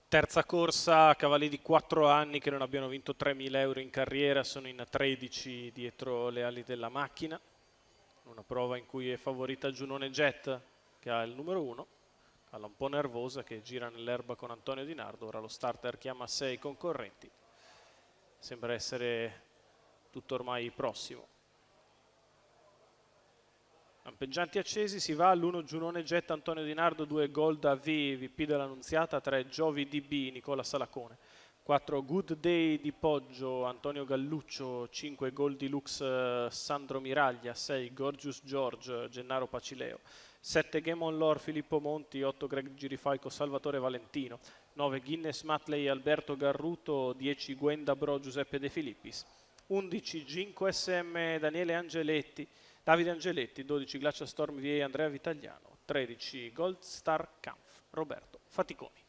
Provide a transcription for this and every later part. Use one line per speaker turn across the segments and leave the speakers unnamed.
Terza corsa, cavalli di 4 anni che non abbiano vinto 3.000 euro in carriera, sono in 13 dietro le ali della macchina. Una prova in cui è favorita Giunone Jet, che ha il numero 1, alla un po' nervosa, che gira nell'erba con Antonio Di Nardo. Ora lo starter chiama 6 concorrenti. Sembra essere tutto ormai prossimo. Lampeggianti accesi, si va all'1 Giunone Jet Antonio Di Nardo, 2 Gold AV VP dell'Annunziata, 3 Giovi DB Nicola Salacone, 4 Good Day di Poggio Antonio Galluccio, 5 Gold Deluxe Sandro Miraglia, 6 Gorgeous George Gennaro Pacileo, 7 Game on Lore Filippo Monti, 8 Greg Girifalco Salvatore Valentino, 9 Guinness Matley Alberto Garruto, 10 Gwenda Bro Giuseppe De Filippis, 11 Ginko SM Davide Angeletti, 12 Glacia Storm VA Andrea Vitagliano, 13 Gold Star Kampf Roberto Faticoni.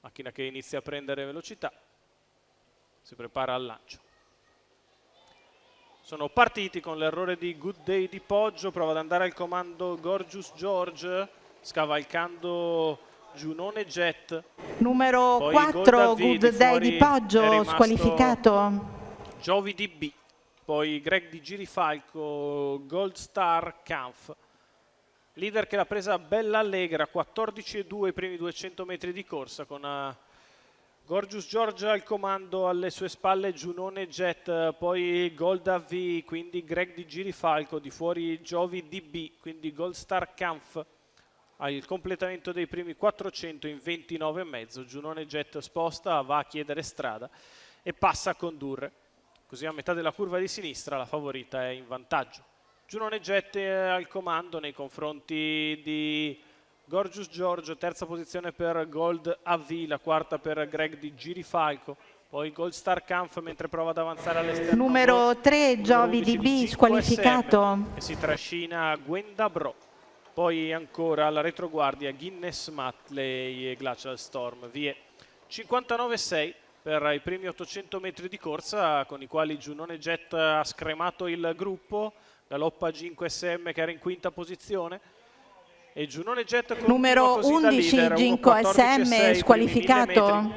Macchina che inizia a prendere velocità, si prepara al lancio. Sono partiti con l'errore di Good Day di Poggio, prova ad andare al comando Gorgeous George, scavalcando Giunone Jet.
Numero 4 Good Day di Poggio, squalificato.
Giovi DB. Poi Greg di Girifalco, Gold Star Kampf. Leader che l'ha presa bella allegra, 14,2 i primi 200 metri di corsa, con Gorgeous George al comando, alle sue spalle Giunone Jet, poi Gold AV, quindi Greg di Girifalco, di fuori Giovi DB, quindi Gold Star Kampf al completamento dei primi 400 in 29,5. Giunone Jet sposta, va a chiedere strada e passa a condurre. Così a metà della curva di sinistra la favorita è in vantaggio. Giunone Jet al comando nei confronti di Gorgeous George, terza posizione per Gold AV, la quarta per Greg di Girifalco, poi Gold Star Kampf mentre prova ad avanzare all'esterno.
Numero 3 Giovi DB, squalificato.
E si trascina Gwenda Bro. Poi ancora alla retroguardia Guinness Matley e Glacial Storm VA. 59,6 per i primi 800 metri di corsa, con i quali Giunone Jet ha scremato il gruppo, galoppa Ginko SM che era in quinta posizione, e Giunone Jet
numero 11 Ginko SM squalificato,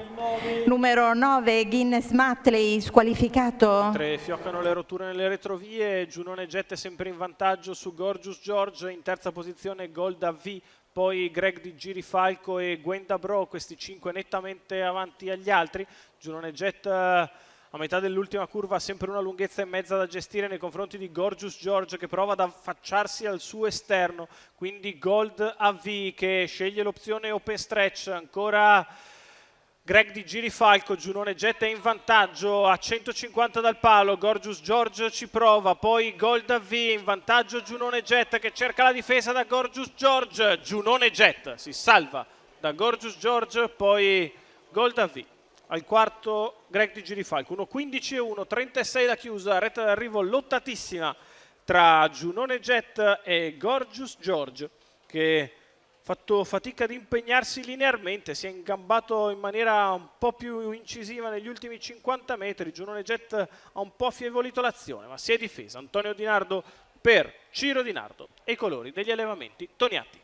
numero 9 Guinness Matley squalificato.
Mentre fioccano le rotture nelle retrovie, Giunone Jet è sempre in vantaggio su Gorgeous George, in terza posizione Gold AV, poi Greg di Girifalco e Gwenda Bro, questi 5 nettamente avanti agli altri. Giunone Jet a metà dell'ultima curva ha sempre una lunghezza e mezza da gestire nei confronti di Gorgeous George, che prova ad affacciarsi al suo esterno, quindi Gold AV che sceglie l'opzione open stretch. Ancora Greg di Girifalco, Giunone Jet è in vantaggio a 150 dal palo, Gorgeous George ci prova, poi Gold AV in vantaggio Giunone Jet che cerca la difesa da Gorgeous George. Giunone Jet si salva da Gorgeous George, poi Gold AV. Al quarto Greg di Girifalco, 1.15 e 1.36 la chiusa, retta d'arrivo lottatissima tra Giunone Jet e Gorgeous George, che fatto fatica ad impegnarsi linearmente, si è ingambato in maniera un po' più incisiva negli ultimi 50 metri. Giunone Jet ha un po' affievolito l'azione, ma si è difesa. Antonio Di Nardo per Ciro Di Nardo e i colori degli allevamenti Toniatti.